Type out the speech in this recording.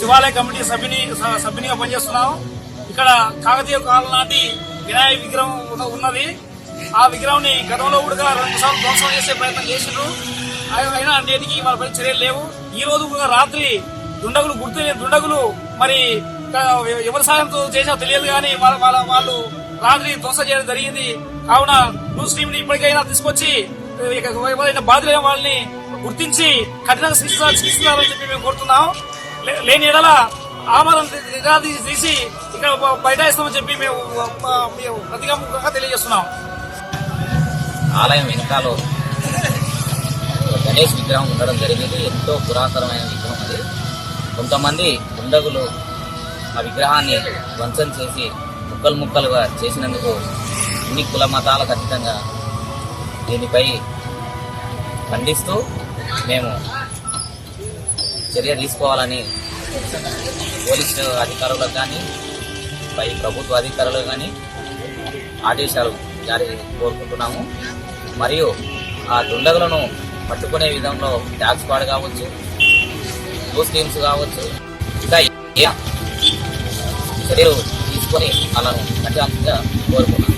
శివాలయ committee సభ్యునిగా పనిచేస్తున్నాం. ఇక్కడ కాకతీయ కాలం నాటి వినాయక విగ్రహం ఉన్నది. ఆ విగ్రహం గతంలో కూడా 2 సార్లు ధ్వంసం చేసే ప్రయత్నం చేసిండ్రు. అయినా నేటికి వాళ్ళపై చర్యలు లేవు. ఈ రోజు కూడా రాత్రి దుండగులు మరి ఎవరి సాయంతో చేసినా తెలియదు కానీ వాళ్ళు రాత్రి ధ్వంసం చేయడం జరిగింది. కావున న్యూస్ టీమ్ ని ఇప్పటికైనా తీసుకొచ్చి ఎవరైనా బాధ్యులైన వాళ్ళని గుర్తించి కఠినంగా శిక్షించాలని చెప్పి మేము కోరుతున్నాం. లేని ఎడల ఆమరణ తీసి ఇక్కడ బైఠాయిస్తామని చెప్పి మేము ప్రతిజ్ఞాముఖంగా తెలియజేస్తున్నాం. ఆలయం వెనకాలో గణేష్ విగ్రహం ఉండడం జరిగింది. ఎంతో పురాతనమైన విగ్రహం అది. కొంతమంది దుండగులు ఆ విగ్రహాన్ని ధ్వంసం చేసి ముక్కలుగా చేసినందుకు అన్ని కుల మతాలకు అతీతంగా దీనిపై ఖండిస్తూ మేము చర్య తీసుకోవాలని పోలీసు అధికారులకు కానీ పై ప్రభుత్వ అధికారులకు కానీ ఆదేశాలు జారీ కోరుకుంటున్నాము. మరియు ఆ దుండగులను పట్టుకునే విధంలో ట్యాక్స్ స్క్వాడ్ కావచ్చు, న్యూస్ టీమ్స్ కావచ్చు, ఇంకా చర్యలు తీసుకొని వాళ్ళను కఠినంగా కోరుకుంటున్నాము.